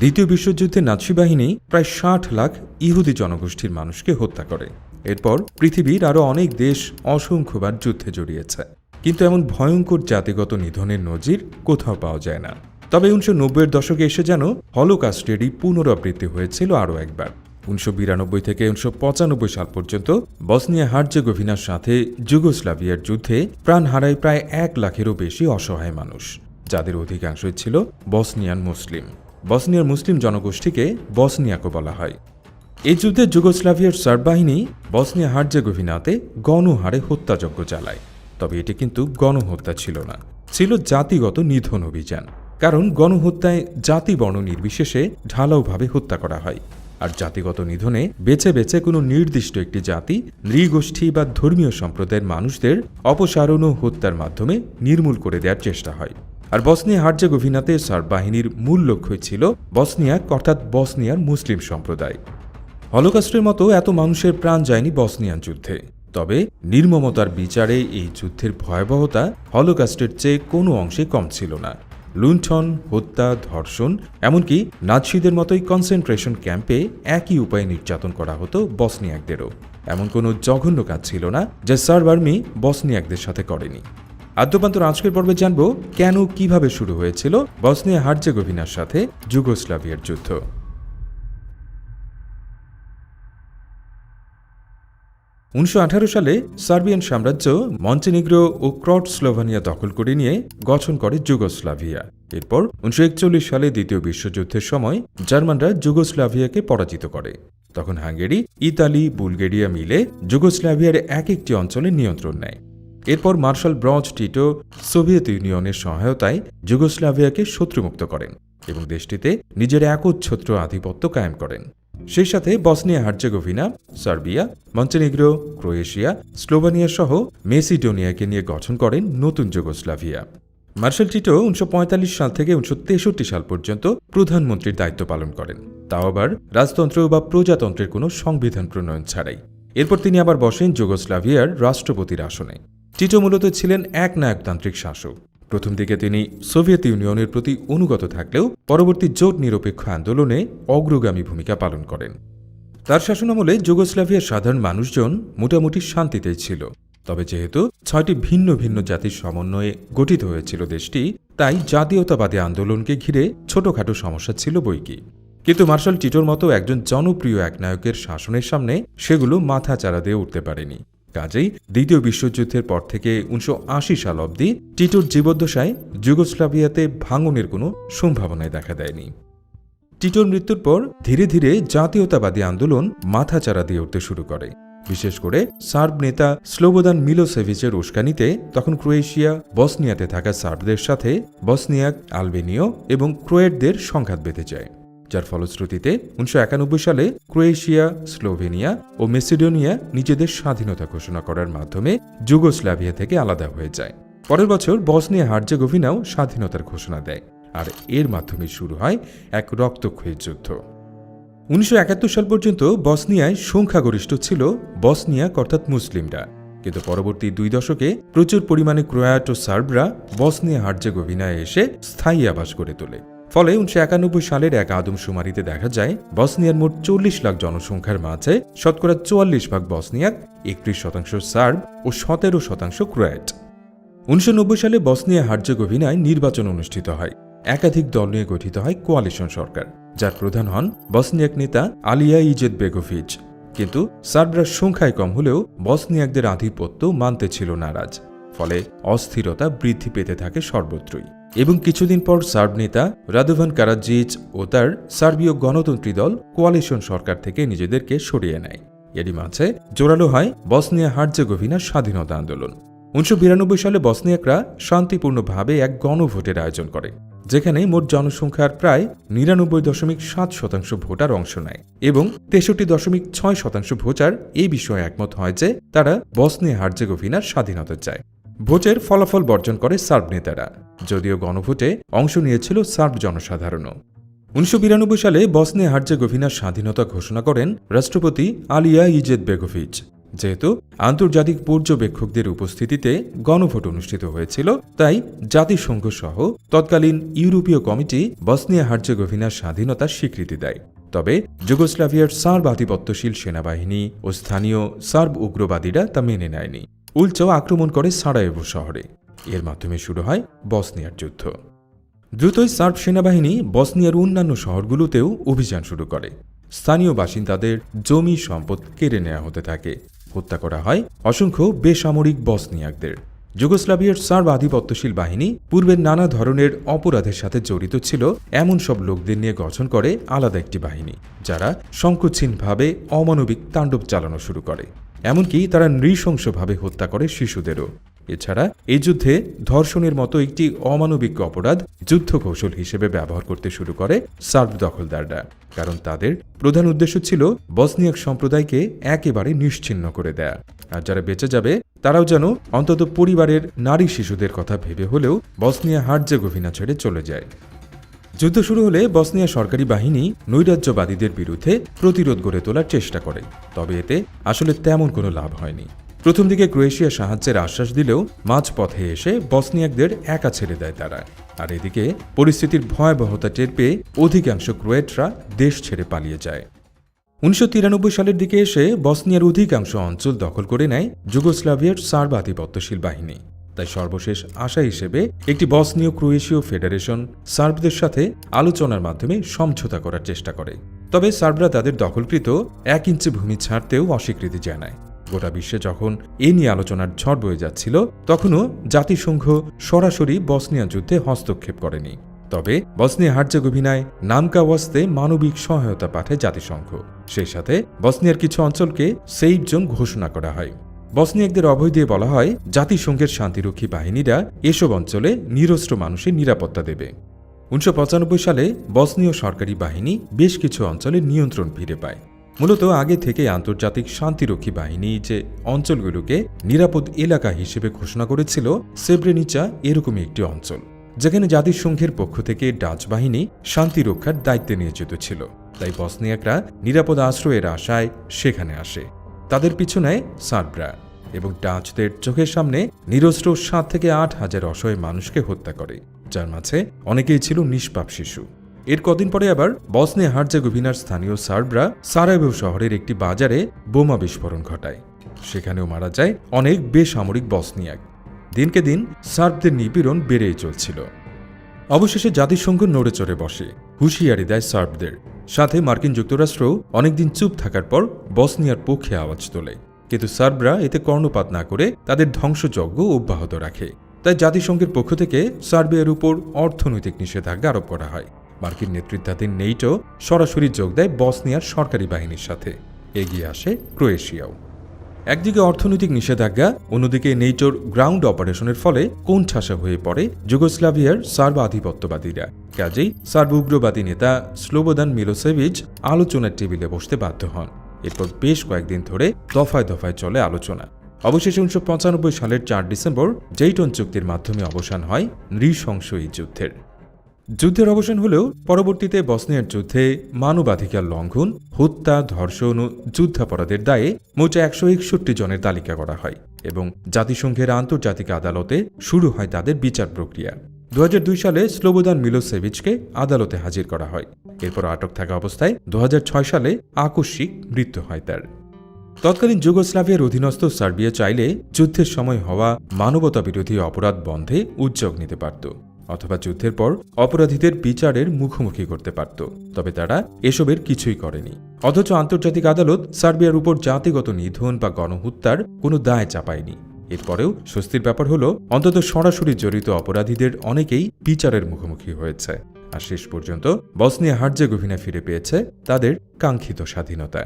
দ্বিতীয় বিশ্বযুদ্ধে নাৎসি বাহিনী প্রায় ৬০ লাখ ইহুদি জনগোষ্ঠীর মানুষকে হত্যা করে। এরপর পৃথিবীর আরও অনেক দেশ অসংখ্যবার যুদ্ধে জড়িয়েছে, কিন্তু এমন ভয়ঙ্কর জাতিগত নিধনের নজির কোথাও পাওয়া যায় না। তবে ১৯৯০-এর দশকে এসে যেন হলোকাস্টেরই পুনরাবৃত্তি হয়েছিল আরও একবার। ১৯৯২ থেকে ১৯৯৫ সাল পর্যন্ত বসনিয়া হার্জেগোভিনার সাথে যুগোস্লাভিয়ার যুদ্ধে প্রাণ হারায় প্রায় ১ লাখেরও বেশি অসহায় মানুষ, যাদের অধিকাংশই ছিল বসনিয়ান মুসলিম। বসনিয়ার মুসলিম জনগোষ্ঠীকে বসনিয়াকো বলা হয়। এই যুদ্ধে যুগোস্লাভিয়ার সার্ব বাহিনী বসনিয়া হার্জেগোভিনাতে গণহারে হত্যাযজ্ঞ চালায়। তবে এটি কিন্তু গণহত্যা ছিল না, ছিল জাতিগত নিধন অভিযান। কারণ গণহত্যায় জাতি বর্ণ নির্বিশেষে ঢালাওভাবে হত্যা করা হয়, আর জাতিগত নিধনে বেছে বেছে কোনো নির্দিষ্ট একটি জাতি, নৃগোষ্ঠী বা ধর্মীয় সম্প্রদায়ের মানুষদের অপসারণ ও হত্যার মাধ্যমে নির্মূল করে দেওয়ার চেষ্টা হয়। আর বসনিয়া হার্জেগোভিনাতে সার্ব বাহিনীর মূল লক্ষ্যই ছিল বসনিয়াক অর্থাৎ বসনিয়ার মুসলিম সম্প্রদায়। হলোকাস্টের মতো এত মানুষের প্রাণ যায়নি বসনিয়ান যুদ্ধে, তবে নির্মমতার বিচারে এই যুদ্ধের ভয়াবহতা হলোকাস্টের চেয়ে কোনো অংশে কম ছিল না। লুণ্ঠন, হত্যা, ধর্ষণ, এমনকি নাৎসিদের মতোই কনসেন্ট্রেশন ক্যাম্পে একই উপায়ে নির্যাতন করা হতো বসনিয়াকদেরও। এমন কোনো জঘন্য কাজ ছিল না যা সার্ব আর্মি বসনিয়াকদের সাথে করেনি। আদ্যপান্তর আজকের পর্বে জানব কেন, কিভাবে শুরু হয়েছিল বসনিয়া হার্জেগোভিনার সাথে যুগোস্লাভিয়ার যুদ্ধ। ১৯১৮ সালে সার্বিয়ান সাম্রাজ্য মন্টেনিগ্রো ও স্লোভানিয়া দখল করে নিয়ে গঠন করে যুগোস্লাভিয়া। এরপর ১৯৪১ সালে দ্বিতীয় বিশ্বযুদ্ধের সময় জার্মানরা যুগোস্লাভিয়াকে পরাজিত করে। তখন হাঙ্গেরি, ইতালি, বুলগেরিয়া মিলে যুগোস্লাভিয়ার এক একটি অঞ্চলের নিয়ন্ত্রণ নেয়। এরপর মার্শাল ব্রজ টিটো সোভিয়েত ইউনিয়নের সহায়তায় যুগোস্লাভিয়াকে শত্রুমুক্ত করেন এবং দেশটিতে নিজের একচ্ছত্র আধিপত্য কায়েম করেন। সেই সাথে Bosnia Herzegovina, Serbia, Montenegro, Croatia, Slovenia সহ মেসিডোনিয়াকে নিয়ে গঠন করেন নতুন যুগোস্লাভিয়া। মার্শাল টিটো ১৯৪৫ সাল থেকে ১৯৬৩ সাল পর্যন্ত প্রধানমন্ত্রীর দায়িত্ব পালন করেন, তাও আবার রাজতন্ত্র বা প্রজাতন্ত্রের কোনো সংবিধান প্রণয়ন ছাড়াই। এরপর তিনি আবার বসেন যুগোস্লাভিয়ার রাষ্ট্রপতির আসনে। টিটো মূলত ছিলেন এক নায়কতান্ত্রিক শাসক। প্রথম দিকে তিনি সোভিয়েত ইউনিয়নের প্রতি অনুগত থাকলেও পরবর্তী জোট নিরপেক্ষ আন্দোলনে অগ্রগামী ভূমিকা পালন করেন। তার শাসনামলে যুগোস্লাভিয়ার সাধারণ মানুষজন মোটামুটি শান্তিতেই ছিল। তবে যেহেতু ৬টি ভিন্ন ভিন্ন জাতির সমন্বয়ে গঠিত হয়েছিল দেশটি, তাই জাতীয়তাবাদী আন্দোলনকে ঘিরে ছোটখাটো সমস্যা ছিল বৈকি। কিন্তু মার্শাল টিটোর মতো একজন জনপ্রিয় একনায়কের শাসনের সামনে সেগুলো মাথাচাড়া দিয়ে উঠতে পারেনি। কাজেই দ্বিতীয় বিশ্বযুদ্ধের পর থেকে ১৯৮০ সাল অবধি টিটোর জীবদ্দশায় যুগোস্লাভিয়াতে ভাঙনের কোনো সম্ভাবনাই দেখা দেয়নি। টিটোর মৃত্যুর পর ধীরে ধীরে জাতীয়তাবাদী আন্দোলন মাথাচাড়া দিয়ে উঠতে শুরু করে। বিশেষ করে সার্ব নেতা স্লোবোদান মিলোসেভিচের উস্কানিতে তখন ক্রোয়েশিয়া, বসনিয়াতে থাকা সার্বদের সাথে বসনিয়াক, আলবেনীয় এবং ক্রোয়েটদের সংঘাত বেঁধে যায়, যার ফলশ্রুতিতে ১৯৯১ সালে ক্রোয়েশিয়া, স্লোভেনিয়া ও মেসিডোনিয়া নিজেদের স্বাধীনতা ঘোষণা করার মাধ্যমে যুগোস্লাভিয়া থেকে আলাদা হয়ে যায়। পরের বছর বসনিয়া হার্জেগোভিনাও স্বাধীনতার ঘোষণা দেয়, আর এর মাধ্যমে শুরু হয় এক রক্তক্ষয়ী যুদ্ধ। ১৯৭১ সাল পর্যন্ত বসনিয়ায় সংখ্যাগরিষ্ঠ ছিল বসনিয়াক অর্থাৎ মুসলিমরা, কিন্তু পরবর্তী ২ দশকে প্রচুর পরিমাণে ক্রোয়াট ও সার্বরা বসনিয়া হার্জেগোভিনায় এসে স্থায়ী আবাস গড়ে তোলে। ফলে ১৯৯১ সালের এক আদমশুমারিতে দেখা যায় বসনিয়ার মোট ৪০ লাখ জনসংখ্যার মাঝে শতকরা ৪৪% বসনিয়াক, ৩১% সার্ব ও ১৭% ক্রোয়াট। ১৯৯০ সালে বসনিয়া হার্জেগোভিনায় নির্বাচন অনুষ্ঠিত হয়। একাধিক দল নিয়ে গঠিত হয় কোয়ালিশন সরকার, যার প্রধান হন বসনিয়াক নেতা আলিয়া ইজেতবেগোভিচ। কিন্তু সার্বরা সংখ্যায় কম হলেও বসনিয়াকদের আধিপত্য মানতে ছিল নারাজ। ফলে অস্থিরতা বৃদ্ধি পেতে থাকে সর্বত্রই। এবং কিছুদিন পর সার্ব নেতা রাদোভান কারাজিচ ও তার সার্বীয় গণতন্ত্রী দল কোয়ালিশন সরকার থেকে নিজেদেরকে সরিয়ে নেয়। এরই মাঝে জোরালো হয় বসনিয়া হার্জেগোভিনার স্বাধীনতা আন্দোলন। ১৯৯২ সালে বসনিয়াকরা শান্তিপূর্ণভাবে এক গণভোটের আয়োজন করে, যেখানে মোট জনসংখ্যার প্রায় ৯৯.৭% ভোটার অংশ নেয় এবং ৬৩.৬% ভোটার এই বিষয়ে একমত হয় যে তারা বসনিয়া হার্জেগোভিনার স্বাধীনতা চায়। ভোটের ফলাফল বর্জন করে সার্ব নেতারা, যদিও গণভোটে অংশ নিয়েছিল সার্ব জনসাধারণও। ১৯৯২ সালে বসনিয়া হার্জেগোভিনার স্বাধীনতা ঘোষণা করেন রাষ্ট্রপতি আলিয়া ইজেতবেগোভিচ। যেহেতু আন্তর্জাতিক পর্যবেক্ষকদের উপস্থিতিতে গণভোট অনুষ্ঠিত হয়েছিল, তাই জাতিসংঘ সহ তৎকালীন ইউরোপীয় কমিটি বসনিয়া হার্জেগোভিনার স্বাধীনতার স্বীকৃতি দেয়। তবে যুগোস্লাভিয়ার সার্ব আধিপত্যশীল সেনাবাহিনী ও স্থানীয় সার্ব উগ্রবাদীরা তা মেনে নেয়নি, উল্টো আক্রমণ করে সারায়েভো শহরে। এর মাধ্যমে শুরু হয় বসনিয়ার যুদ্ধ। দ্রুতই সার্ব সেনাবাহিনী বসনিয়ার অন্যান্য শহরগুলোতেও অভিযান শুরু করে। স্থানীয় বাসিন্দাদের জমি সম্পদ কেড়ে নেওয়া হতে থাকে, হত্যা করা হয় অসংখ্য বেসামরিক বসনিয়াকদের। যুগোস্লাভিয়ার সার্ব আধিপত্যশীল বাহিনী পূর্বের নানা ধরনের অপরাধের সাথে জড়িত ছিল এমন সব লোকদের নিয়ে গঠন করে আলাদা একটি বাহিনী, যারা সংকোচহীনভাবে অমানবিক তাণ্ডব চালানো শুরু করে। এমনকি তারা নৃশংসভাবে হত্যা করে শিশুদেরও। এছাড়া এই যুদ্ধে ধর্ষণের মতো একটি অমানবিক অপরাধ যুদ্ধ কৌশল হিসেবে ব্যবহার করতে শুরু করে সার্ব দখলদাররা, কারণ তাদের প্রধান উদ্দেশ্য ছিল বসনিয়াক সম্প্রদায়কে একেবারে নিশ্চিহ্ন করে দেয়া। আর যারা বেঁচে যাবে তারাও যেন অন্তত পরিবারের নারী শিশুদের কথা ভেবে হলেও বসনিয়া হার্জেগোভিনা ছেড়ে চলে যায়। যুদ্ধ শুরু হলে বসনিয়া সরকারি বাহিনী নৈরাজ্যবাদীদের বিরুদ্ধে প্রতিরোধ গড়ে তোলার চেষ্টা করে, তবে এতে আসলে তেমন কোনো লাভ হয়নি। প্রথম দিকে ক্রোয়েশিয়া সাহায্যের আশ্বাস দিলেও মাঝপথে এসে বসনিয়াকদের একা ছেড়ে দেয় তারা। আর এদিকে পরিস্থিতির ভয়াবহতা টের পেয়ে অধিকাংশ ক্রোয়েটরা দেশ ছেড়ে পালিয়ে যায়। 1993 সালের দিকে এসে বসনিয়ার অধিকাংশ অঞ্চল দখল করে নেয় যুগোস্লাভিয়ার সার্ব আধিপত্যশীল বাহিনী। তাই সর্বশেষ আশা হিসেবে একটি বসনীয় ক্রোয়েশীয় ফেডারেশন সার্বদের সাথে আলোচনার মাধ্যমে সমঝোতা করার চেষ্টা করে। তবে সার্বরা তাদের দখলকৃত 1 ইঞ্চি ভূমি ছাড়তেও অস্বীকৃতি জানায়। গোটা বিশ্বে যখন এ নিয়ে আলোচনার ঝড় বয়ে যাচ্ছিল, তখনও জাতিসংঘ সরাসরি বসনিয়া যুদ্ধে হস্তক্ষেপ করেনি। তবে বসনিয়া হার্জেগোভিনায় নামকা ওয়াস্তে মানবিক সহায়তা পাঠায় জাতিসংঘ। সেই সাথে বসনিয়ার কিছু অঞ্চলকে সেফ জোন ঘোষণা করা হয়। বসনিয়াকদের অভয় দিয়ে বলা হয় জাতিসংঘের শান্তিরক্ষী বাহিনীরা এসব অঞ্চলে নিরস্ত্র মানুষের নিরাপত্তা দেবে। 1995 সালে বসনীয় সরকারি বাহিনী বেশ কিছু অঞ্চলের নিয়ন্ত্রণ ফিরে পায়। মূলত আগে থেকে আন্তর্জাতিক শান্তিরক্ষী বাহিনী যে অঞ্চলগুলোকে নিরাপদ এলাকা হিসেবে ঘোষণা করেছিল, সেব্রেনিচা এরকমই একটি অঞ্চল, যেখানে জাতিসংঘের পক্ষ থেকে ডাচ বাহিনী শান্তি রক্ষার দায়িত্বে নিয়োজিত ছিল। তাই বসনিয়াকরা নিরাপদ আশ্রয়ের আশায় সেখানে আসে। তাদের পিছু নেয় সার্বরা এবং ডাচদের চোখের সামনে নিরস্ত্র 7 থেকে 8 হাজার অসহায় মানুষকে হত্যা করে, যার মাঝে অনেকেই ছিল নিষ্পাপ শিশু। এর কদিন পরে আবার বসনিয়া হার্জেগোভিনার স্থানীয় সার্বরা সারায়েভো শহরের একটি বাজারে বোমা বিস্ফোরণ ঘটায়। সেখানেও মারা যায় অনেক বেসামরিক বসনিয়াক। দিনকে দিন সার্বদের নিপীড়ন বেড়েই চলছিল। অবশেষে জাতিসংঘ নড়ে চড়ে বসে, হুঁশিয়ারি দেয় সার্বদের। সাথে মার্কিন যুক্তরাষ্ট্রও অনেকদিন চুপ থাকার পর বসনিয়ার পক্ষে আওয়াজ তোলে। কিন্তু সার্বরা এতে কর্ণপাত না করে তাদের ধ্বংসযজ্ঞ অব্যাহত রাখে। তাই জাতিসংঘের পক্ষ থেকে সার্বিয়ার উপর অর্থনৈতিক নিষেধাজ্ঞা আরোপ করা হয়। মার্কিন নেতৃত্বাধীন নেটো সরাসরি যোগ দেয় বসনিয়ার সরকারি বাহিনীর সাথে। এগিয়ে আসে ক্রোয়েশিয়াও। একদিকে অর্থনৈতিক নিষেধাজ্ঞা, অন্যদিকে নেটোর গ্রাউন্ড অপারেশনের ফলে কোণঠাসা হয়ে পড়ে যুগোস্লাভিয়ার সার্ব আধিপত্যবাদীরা। কাজেই সার্ব উগ্রবাদী নেতা স্লোবোদান মিলোসেভিচ আলোচনার টেবিলে বসতে বাধ্য হন। এরপর বেশ কয়েকদিন ধরে দফায় দফায় চলে আলোচনা। অবশেষে 1995 সালের 4 ডিসেম্বর জেইটন চুক্তির মাধ্যমে অবসান হয় নৃশংস এই যুদ্ধের। যুদ্ধের অবসান হলেও পরবর্তীতে বসনিয়ার যুদ্ধে মানবাধিকার লঙ্ঘন, হত্যা, ধর্ষণ ও যুদ্ধাপরাধের দায়ে মোট 161 জনের তালিকা করা হয় এবং জাতিসংঘের আন্তর্জাতিক আদালতে শুরু হয় তাদের বিচার প্রক্রিয়া। 2002 সালে স্লোবোদান মিলোসেভিচকে আদালতে হাজির করা হয়। এরপর আটক থাকা অবস্থায় 2006 সালে আকস্মিক মৃত্যু হয় তার। তৎকালীন যুগোস্লাভিয়ার অধীনস্থ সার্বিয়া চাইলে যুদ্ধের সময় হওয়া মানবতাবিরোধী অপরাধ বন্ধে উদ্যোগ নিতে পারত, অথবা যুদ্ধের পর অপরাধীদের বিচারের মুখোমুখি করতে পারত। তবে তারা এসবের কিছুই করেনি। অথচ আন্তর্জাতিক আদালত সার্বিয়ার উপর জাতিগত নিধন বা গণহত্যার কোনো দায় চাপায়নি। এরপরেও স্বস্তির ব্যাপার হলো অন্তত সরাসরি জড়িত অপরাধীদের অনেকেই বিচারের মুখোমুখি হয়েছে। আর শেষ পর্যন্ত বসনিয়া হার্জেগোভিনা ফিরে পেয়েছে তাদের কাঙ্ক্ষিত স্বাধীনতা।